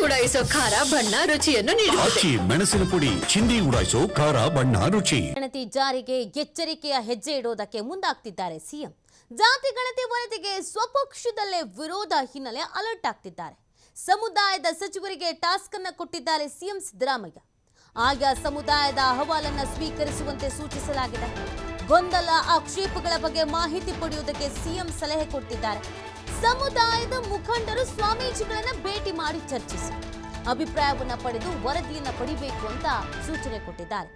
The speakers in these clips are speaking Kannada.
ಉಡಾಯಿಸೋ ಖಾರ ಬಣ್ಣ ರುಚಿಯನ್ನು ನೀಡುತ್ತದೆ. ಮೆಣಸಿನ ಪುಡಿ ಚಿಂದಿ ಉಡಾಯಿಸೋ ಖಾರ ಬಣ್ಣ ರುಚಿ. ಗಣತಿ ಜಾರಿಗೆ ಎಚ್ಚರಿಕೆಯ ಹೆಜ್ಜೆ ಇಡೋದಕ್ಕೆ ಮುಂದಾಗ್ತಿದ್ದಾರೆ ಸಿಎಂ. ಜಾತಿ ಗಣತಿ ವರದಿಗೆ ಸ್ವಪಕ್ಷದಲ್ಲೇ ವಿರೋಧ ಹಿನ್ನೆಲೆ ಅಲರ್ಟ್ ಆಗ್ತಿದ್ದಾರೆ. ಸಮುದಾಯದ ಸಚಿವರಿಗೆ ಟಾಸ್ಕ್ ಅನ್ನು ಕೊಟ್ಟಿದ್ದಾರೆ ಸಿಎಂ ಸಿದ್ದರಾಮಯ್ಯ. ಆಯಾ ಸಮುದಾಯದ ಅಹವಾಲನ್ನು ಸ್ವೀಕರಿಸುವಂತೆ ಸೂಚಿಸಲಾಗಿದೆ. ಗೊಂದಲ ಆಕ್ಷೇಪಗಳ ಬಗ್ಗೆ ಮಾಹಿತಿ ಪಡೆಯುವುದಕ್ಕೆ ಸಿಎಂ ಸಲಹೆ ಕೊಟ್ಟಿದ್ದಾರೆ. ಸಮುದಾಯದ ಮುಖಂಡರು ಸ್ವಾಮೀಜಿಗಳನ್ನ ಭೇಟಿ ಮಾಡಿ ಚರ್ಚಿಸಿ ಅಭಿಪ್ರಾಯವನ್ನ ಪಡೆದು ವರದಿಯನ್ನ ಪಡಿಬೇಕು ಅಂತ ಸೂಚನೆ ಕೊಟ್ಟಿದ್ದಾರೆ.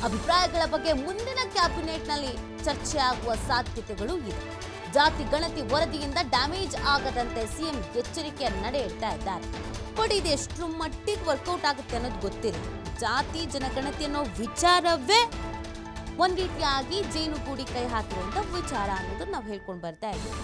ಅಭಿಪ್ರಾಯಗಳ ಬಗ್ಗೆ ಮುಂದಿನ ಕ್ಯಾಬಿನೆಟ್ನಲ್ಲಿ ಚರ್ಚೆ ಆಗುವ ಸಾಧ್ಯತೆಗಳು ಇದೆ. ಜಾತಿ ಗಣತಿ ವರದಿಯಿಂದ ಡ್ಯಾಮೇಜ್ ಆಗದಂತೆ ಸಿಎಂ ಎಚ್ಚರಿಕೆಯ ನಡೆ ಇಡ್ತಾ ಇದ್ದಾರೆ. ಬಟ್ ಇದು ಎಷ್ಟು ಮಟ್ಟಿಗೆ ವರ್ಕೌಟ್ ಆಗುತ್ತೆ ಅನ್ನೋದು ಗೊತ್ತಿಲ್ಲ. ಜಾತಿ ಜನಗಣತಿ ಅನ್ನೋ ವಿಚಾರವೇ ಒಂದ್ ರೀತಿಯಾಗಿ ಜೇನುಗೂಡಿ ಕೈ ಹಾಕಿರುವಂತ ವಿಚಾರ ಅನ್ನೋದು ನಾವು ಹೇಳ್ಕೊಂಡು ಬರ್ತಾ ಇದ್ದೀವಿ.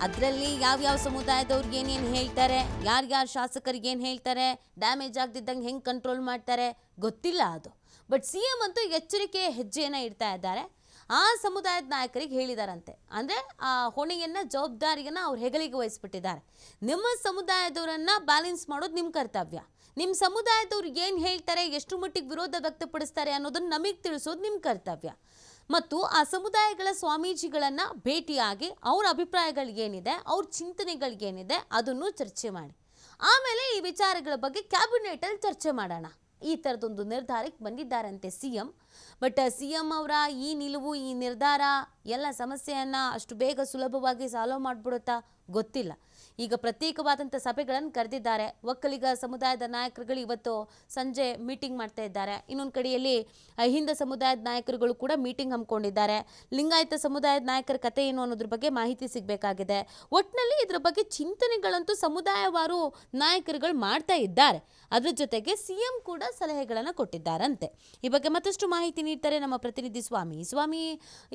ಅದರಲ್ಲಿ ಯಾವ್ಯಾವ ಸಮುದಾಯದವ್ರಿಗೆ ಏನೇನು ಹೇಳ್ತಾರೆ, ಯಾರ್ಯಾರು ಶಾಸಕರಿಗೆ ಏನು ಹೇಳ್ತಾರೆ, ಡ್ಯಾಮೇಜ್ ಆಗದಿದ್ದಂಗೆ ಹೆಂಗೆ ಕಂಟ್ರೋಲ್ ಮಾಡ್ತಾರೆ ಗೊತ್ತಿಲ್ಲ ಅದು. ಬಟ್ ಸಿ ಎಂ ಅಂತೂ ಎಚ್ಚರಿಕೆ ಹೆಜ್ಜೆಯನ್ನು ಇಡ್ತಾ ಇದ್ದಾರೆ. ಆ ಸಮುದಾಯದ ನಾಯಕರಿಗೆ ಹೇಳಿದಾರಂತೆ, ಅಂದರೆ ಆ ಹೊಣೆಯನ್ನು ಜವಾಬ್ದಾರಿಯನ್ನು ಅವ್ರ ಹೆಗಲಿಗೆ ವಹಿಸ್ಬಿಟ್ಟಿದ್ದಾರೆ. ನಿಮ್ಮ ಸಮುದಾಯದವರನ್ನು ಬ್ಯಾಲೆನ್ಸ್ ಮಾಡೋದು ನಿಮ್ಮ ಕರ್ತವ್ಯ. ನಿಮ್ಮ ಸಮುದಾಯದವ್ರು ಏನು ಹೇಳ್ತಾರೆ, ಎಷ್ಟು ಮಟ್ಟಿಗೆ ವಿರೋಧ ವ್ಯಕ್ತಪಡಿಸ್ತಾರೆ ಅನ್ನೋದನ್ನು ನಮಗೆ ತಿಳಿಸೋದು ನಿಮ್ಮ ಕರ್ತವ್ಯ. ಮತ್ತು ಆ ಸಮುದಾಯಗಳ ಸ್ವಾಮೀಜಿಗಳನ್ನು ಭೇಟಿಯಾಗಿ ಅವ್ರ ಅಭಿಪ್ರಾಯಗಳಿಗೇನಿದೆ, ಅವ್ರ ಚಿಂತನೆಗಳಿಗೇನಿದೆ ಅದನ್ನು ಚರ್ಚೆ ಮಾಡಿ ಆಮೇಲೆ ಈ ವಿಚಾರಗಳ ಬಗ್ಗೆ ಕ್ಯಾಬಿನೆಟಲ್ಲಿ ಚರ್ಚೆ ಮಾಡೋಣ, ಈ ಥರದೊಂದು ನಿರ್ಧಾರಕ್ಕೆ ಬಂದಿದ್ದಾರಂತೆ ಸಿಎಂ. ಬಟ್ ಸಿಎಂ ಅವರ ಈ ನಿಲುವು, ಈ ನಿರ್ಧಾರ ಎಲ್ಲ ಸಮಸ್ಯೆಯನ್ನು ಅಷ್ಟು ಬೇಗ ಸುಲಭವಾಗಿ ಸಾಲ್ವ್ ಮಾಡಿಬಿಡುತ್ತಾ ಗೊತ್ತಿಲ್ಲ. ಈಗ ಪ್ರತ್ಯೇಕವಾದಂಥ ಸಭೆಗಳನ್ನು ಕರೆದಿದ್ದಾರೆ. ಒಕ್ಕಲಿಗ ಸಮುದಾಯದ ನಾಯಕರುಗಳು ಇವತ್ತು ಸಂಜೆ ಮೀಟಿಂಗ್ ಮಾಡ್ತಾ ಇದ್ದಾರೆ. ಇನ್ನೊಂದು ಕಡೆಯಲ್ಲಿ ಹಿಂದ ಸಮುದಾಯದ ನಾಯಕರುಗಳು ಕೂಡ ಮೀಟಿಂಗ್ ಹಮ್ಮಿಕೊಂಡಿದ್ದಾರೆ. ಲಿಂಗಾಯತ ಸಮುದಾಯದ ನಾಯಕರ ಕತೆ ಏನು ಅನ್ನೋದ್ರ ಬಗ್ಗೆ ಮಾಹಿತಿ ಸಿಗಬೇಕಾಗಿದೆ. ಒಟ್ಟಿನಲ್ಲಿ ಇದರ ಬಗ್ಗೆ ಚಿಂತನೆಗಳಂತೂ ಸಮುದಾಯವಾರು ನಾಯಕರುಗಳು ಮಾಡ್ತಾ ಇದ್ದಾರೆ. ಅದ್ರ ಜೊತೆಗೆ ಸಿಎಂ ಕೂಡ ಸಲಹೆಗಳನ್ನು ಕೊಟ್ಟಿದ್ದಾರಂತೆ. ಈ ಬಗ್ಗೆ ಮತ್ತಷ್ಟು ಮಾಹಿತಿ ನೀಡ್ತಾರೆ ನಮ್ಮ ಪ್ರತಿನಿಧಿ ಸ್ವಾಮಿ.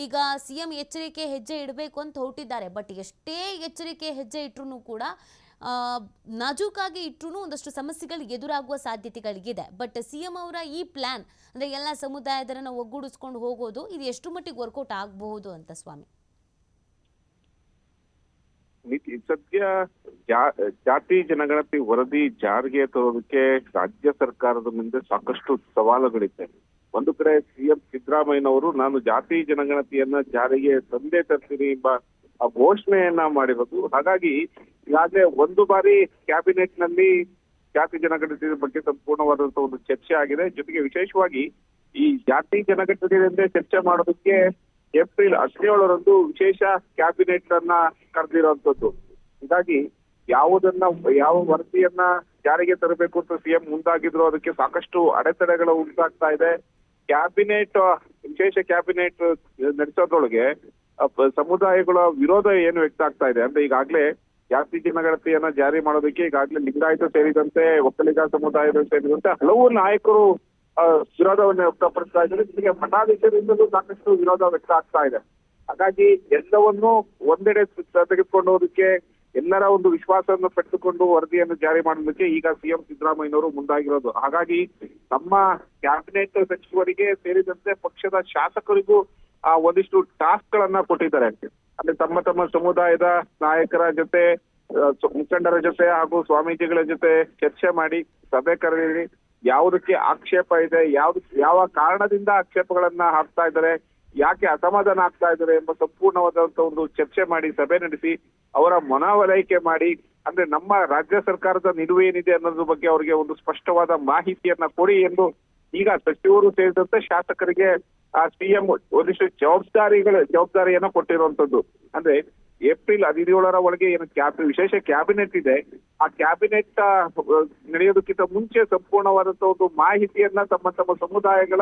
ಈಗ ಸಿಎಂ ಎಚ್ಚರಿಕೆ ಹೆಜ್ಜೆ ಇಡಬೇಕು ಅಂತ ಹೊರಟಿದ್ದಾರೆ. ಬಟ್ ಎಷ್ಟೇ ಎಚ್ಚರಿಕೆ ಹೆಜ್ಜೆ ಇಟ್ಟರೂ ಕೂಡ ನಾಜೂಕಾಗಿ ಇಟ್ಟರೂ ಒಂದಷ್ಟು ಸಮಸ್ಯೆಗಳು ಎದುರಾಗುವ ಸಾಧ್ಯತೆಗಳಿಗಿದೆ. ಬಟ್ ಸಿಎಂ ಅವರ ಈ ಪ್ಲಾನ್ ಅಂದರೆ ಎಲ್ಲ ಸಮುದಾಯದರನ್ನು ಒಗ್ಗೂಡಿಸ್ಕೊಂಡು ಹೋಗೋದು, ಇದು ಎಷ್ಟು ಮಟ್ಟಿಗೆ ವರ್ಕೌಟ್ ಆಗಬಹುದು ಅಂತ ಸ್ವಾಮಿ? ಸದ್ಯ ಜಾತಿ ಜನಗಣತಿ ವರದಿ ಜಾರಿಗೆ ತರೋದಕ್ಕೆ ರಾಜ್ಯ ಸರ್ಕಾರದ ಮುಂದೆ ಸಾಕಷ್ಟು ಸವಾಲುಗಳಿದೆ. ಒಂದು ಕಡೆ ಸಿಎಂ ಸಿದ್ದರಾಮಯ್ಯನವರು ನಾನು ಜಾತಿ ಜನಗಣತಿಯನ್ನ ಜಾರಿಗೆ ತಂದೆ ತರ್ತೀನಿ ಎಂಬ ಘೋಷಣೆಯನ್ನ ಮಾಡಿರೋದು. ಹಾಗಾಗಿ ಈಗಾಗಲೇ ಒಂದು ಬಾರಿ ಕ್ಯಾಬಿನೆಟ್ ನಲ್ಲಿ ಜಾತಿ ಜನಗಣತಿ ಬಗ್ಗೆ ಸಂಪೂರ್ಣವಾದಂತಹ ಒಂದು ಚರ್ಚೆ ಆಗಿದೆ. ಜೊತೆಗೆ ವಿಶೇಷವಾಗಿ ಈ ಜಾತಿ ಜನಗಣತಿಯಂತೆ ಚರ್ಚೆ ಮಾಡೋದಕ್ಕೆ ಏಪ್ರಿಲ್ 17ರಂದು ವಿಶೇಷ ಕ್ಯಾಬಿನೆಟ್ ಅನ್ನ ಕರೆದಿರುವಂತದ್ದು. ಹೀಗಾಗಿ ಯಾವ ವರದಿಯನ್ನ ಜಾರಿಗೆ ತರಬೇಕು ಅಂತ ಸಿಎಂ ಮುಂದಾಗಿದ್ರು ಅದಕ್ಕೆ ಸಾಕಷ್ಟು ಅಡೆತಡೆಗಳು ಉಂಟಾಗ್ತಾ ಇದೆ. ವಿಶೇಷ ಕ್ಯಾಬಿನೆಟ್ ನಡೆಸೋದ್ರೊಳಗೆ ಸಮುದಾಯಗಳ ವಿರೋಧ ಏನು ವ್ಯಕ್ತ ಆಗ್ತಾ ಇದೆ ಅಂದ್ರೆ, ಈಗಾಗಲೇ ಜಾತಿ ಜನಗಣತಿಯನ್ನ ಜಾರಿ ಮಾಡೋದಕ್ಕೆ ಈಗಾಗಲೇ ಲಿಂಗಾಯತ ಸೇರಿದಂತೆ ಒಕ್ಕಲಿಗ ಸಮುದಾಯದ ಸೇರಿದಂತೆ ಹಲವು ನಾಯಕರು ವಿರೋಧವನ್ನು ವ್ಯಕ್ತಪಡಿಸ್ತಾ ಇದ್ದಾರೆ. ಜೊತೆಗೆ ಮಠಾಧೀಶರಿಂದಲೂ ಸಾಕಷ್ಟು ವಿರೋಧ ವ್ಯಕ್ತ ಆಗ್ತಾ ಇದೆ. ಹಾಗಾಗಿ ಎಲ್ಲವನ್ನೂ ಒಂದೆಡೆ ತೆಗೆದುಕೊಂಡು ಹೋದಕ್ಕೆ, ಎಲ್ಲರ ಒಂದು ವಿಶ್ವಾಸವನ್ನು ಪಡೆದುಕೊಂಡು ವರದಿಯನ್ನು ಜಾರಿ ಮಾಡೋದಕ್ಕೆ ಈಗ ಸಿಎಂ ಸಿದ್ದರಾಮಯ್ಯನವರು ಮುಂದಾಗಿರೋದು. ಹಾಗಾಗಿ ನಮ್ಮ ಕ್ಯಾಬಿನೆಟ್ ಸಚಿವರಿಗೆ ಸೇರಿದಂತೆ ಪಕ್ಷದ ಶಾಸಕರಿಗೂ ಒಂದಿಷ್ಟು ಟಾಸ್ಕ್ ಗಳನ್ನ ಕೊಟ್ಟಿದ್ದಾರೆ. ಅಂದ್ರೆ ತಮ್ಮ ಸಮುದಾಯದ ನಾಯಕರ ಜೊತೆ, ಮುಖಂಡರ ಜೊತೆ ಹಾಗೂ ಸ್ವಾಮೀಜಿಗಳ ಜೊತೆ ಚರ್ಚೆ ಮಾಡಿ ಸಭೆ ಕರೆದಿ ಯಾವುದಕ್ಕೆ ಆಕ್ಷೇಪ ಇದೆ, ಯಾವ ಕಾರಣದಿಂದ ಆಕ್ಷೇಪಗಳನ್ನ ಹಾಕ್ತಾ ಇದ್ದಾರೆ, ಯಾಕೆ ಅಸಮಾಧಾನ ಆಗ್ತಾ ಇದ್ದಾರೆ ಎಂಬ ಸಂಪೂರ್ಣವಾದಂತ ಒಂದು ಚರ್ಚೆ ಮಾಡಿ ಸಭೆ ನಡೆಸಿ ಅವರ ಮನವೊಲೈಕೆ ಮಾಡಿ, ಅಂದ್ರೆ ನಮ್ಮ ರಾಜ್ಯ ಸರ್ಕಾರದ ನಿಲುವು ಏನಿದೆ ಅನ್ನೋದ್ರ ಬಗ್ಗೆ ಅವರಿಗೆ ಒಂದು ಸ್ಪಷ್ಟವಾದ ಮಾಹಿತಿಯನ್ನ ಕೊಡಿ ಎಂದು ಈಗ ಸಚಿವರು ಸೇರಿದಂತೆ ಶಾಸಕರಿಗೆ ಸಿಎಂ ಒಂದಿಷ್ಟು ಜವಾಬ್ದಾರಿಯನ್ನ ಕೊಟ್ಟಿರುವಂತದ್ದು. ಅಂದ್ರೆ ಏಪ್ರಿಲ್ 17ರ ಒಳಗೆ ಏನು ವಿಶೇಷ ಕ್ಯಾಬಿನೆಟ್ ಇದೆ, ಆ ಕ್ಯಾಬಿನೆಟ್ ನಡೆಯೋದಕ್ಕಿಂತ ಮುಂಚೆ ಸಂಪೂರ್ಣವಾದಂತಹ ಒಂದು ಮಾಹಿತಿಯನ್ನ ತಮ್ಮ ಸಮುದಾಯಗಳ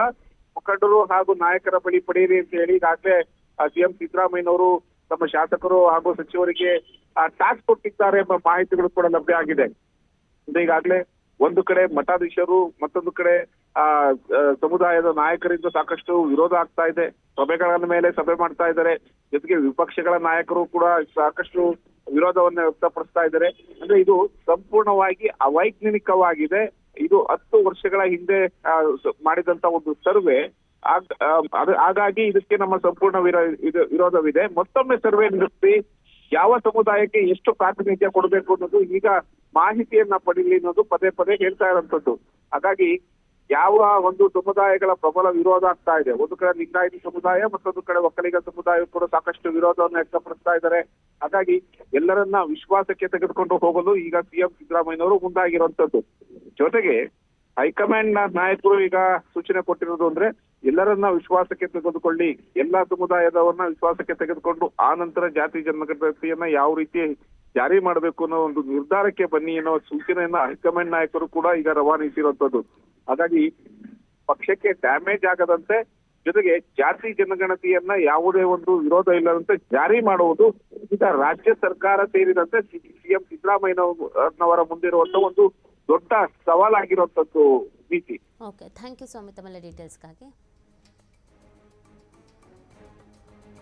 ಮುಖಂಡರು ಹಾಗೂ ನಾಯಕರ ಬಳಿ ಪಡೆಯಿರಿ ಅಂತ ಹೇಳಿ ಈಗಾಗಲೇ ಸಿಎಂ ಸಿದ್ದರಾಮಯ್ಯನವರು ತಮ್ಮ ಶಾಸಕರು ಹಾಗೂ ಸಚಿವರಿಗೆ ಟಾಸ್ಕ್ ಕೊಟ್ಟಿದ್ದಾರೆ ಎಂಬ ಮಾಹಿತಿಗಳು ಕೂಡ ಲಭ್ಯ ಆಗಿದೆ. ಈಗಾಗಲೇ ಒಂದು ಕಡೆ ಮಠಾಧೀಶರು, ಮತ್ತೊಂದು ಕಡೆ ಸಮುದಾಯದ ನಾಯಕರಿಂದ ಸಾಕಷ್ಟು ವಿರೋಧ ಆಗ್ತಾ ಇದೆ. ಸಭೆಗಳ ಮೇಲೆ ಸಭೆ ಮಾಡ್ತಾ ಇದ್ದಾರೆ. ಜೊತೆಗೆ ವಿಪಕ್ಷಗಳ ನಾಯಕರು ಕೂಡ ಸಾಕಷ್ಟು ವಿರೋಧವನ್ನ ವ್ಯಕ್ತಪಡಿಸ್ತಾ ಇದ್ದಾರೆ. ಅಂದ್ರೆ ಇದು ಸಂಪೂರ್ಣವಾಗಿ ಅವೈಜ್ಞಾನಿಕವಾಗಿದೆ. ಇದು 10 ವರ್ಷಗಳ ಹಿಂದೆ ಮಾಡಿದಂತ ಒಂದು ಸರ್ವೆ. ಹಾಗಾಗಿ ಇದಕ್ಕೆ ನಮ್ಮ ಸಂಪೂರ್ಣ ವಿರೋಧವಿದೆ. ಮತ್ತೊಮ್ಮೆ ಸರ್ವೆ ನಡೆಸಿ ಯಾವ ಸಮುದಾಯಕ್ಕೆ ಎಷ್ಟು ಪ್ರಾತಿನಿಧ್ಯ ಕೊಡಬೇಕು ಅನ್ನೋದು ಈಗ ಮಾಹಿತಿಯನ್ನ ಪಡೀಲಿ ಅನ್ನೋದು ಪದೇ ಪದೇ ಹೇಳ್ತಾ ಇರುವಂತದ್ದು. ಹಾಗಾಗಿ ಯಾವ ಒಂದು ಸಮುದಾಯಗಳ ಪ್ರಬಲ ವಿರೋಧ ಆಗ್ತಾ ಇದೆ, ಒಂದು ಕಡೆ ಲಿಂಗಾಯತ ಸಮುದಾಯ, ಮತ್ತೊಂದು ಕಡೆ ಒಕ್ಕಲಿಗ ಸಮುದಾಯ ಕೂಡ ಸಾಕಷ್ಟು ವಿರೋಧವನ್ನು ವ್ಯಕ್ತಪಡಿಸ್ತಾ ಇದ್ದಾರೆ. ಹಾಗಾಗಿ ಎಲ್ಲರನ್ನ ವಿಶ್ವಾಸಕ್ಕೆ ತೆಗೆದುಕೊಂಡು ಹೋಗಲು ಈಗ ಸಿಎಂ ಸಿದ್ದರಾಮಯ್ಯನವರು ಮುಂದಾಗಿರುವಂತದ್ದು. ಜೊತೆಗೆ ಹೈಕಮಾಂಡ್ ನಾಯಕರು ಈಗ ಸೂಚನೆ ಕೊಟ್ಟಿರೋದು ಅಂದ್ರೆ ಎಲ್ಲರನ್ನ ವಿಶ್ವಾಸಕ್ಕೆ ತೆಗೆದುಕೊಳ್ಳಿ, ಎಲ್ಲಾ ಸಮುದಾಯದವರನ್ನ ವಿಶ್ವಾಸಕ್ಕೆ ತೆಗೆದುಕೊಂಡು ಆ ನಂತರ ಜಾತಿ ಜನಗಣತಿಯನ್ನ ಯಾವ ರೀತಿ ಜಾರಿ ಮಾಡಬೇಕು ಅನ್ನೋ ಒಂದು ನಿರ್ಧಾರಕ್ಕೆ ಬನ್ನಿ ಅನ್ನೋ ಸೂಚನೆಯನ್ನ ಹೈಕಮಾಂಡ್ ನಾಯಕರು ಕೂಡ ಈಗ ರವಾನಿಸಿರುವಂತದ್ದು. ಹಾಗಾಗಿ ಪಕ್ಷಕ್ಕೆ ಡ್ಯಾಮೇಜ್ ಆಗದಂತೆ, ಜೊತೆಗೆ ಜಾತಿ ಜನಗಣತಿಯನ್ನ ಯಾವುದೇ ಒಂದು ವಿರೋಧ ಇಲ್ಲದಂತೆ ಜಾರಿ ಮಾಡುವುದು ಈಗ ರಾಜ್ಯ ಸರ್ಕಾರ ಸೇರಿದಂತೆ ಸಿಎಂ ಸಿದ್ದರಾಮಯ್ಯನವರ ಮುಂದಿರುವಂತ ಒಂದು ದೊಡ್ಡ ಸವಾಲಾಗಿರುವಂತದ್ದು ನೀತಿ. ಓಕೆ, ಥ್ಯಾಂಕ್ ಯು ಸ್ವಾಮಿ ತಮ್ಮೆಲ್ಲ ಡೀಟೇಲ್ಸ್ಗಾಗಿ.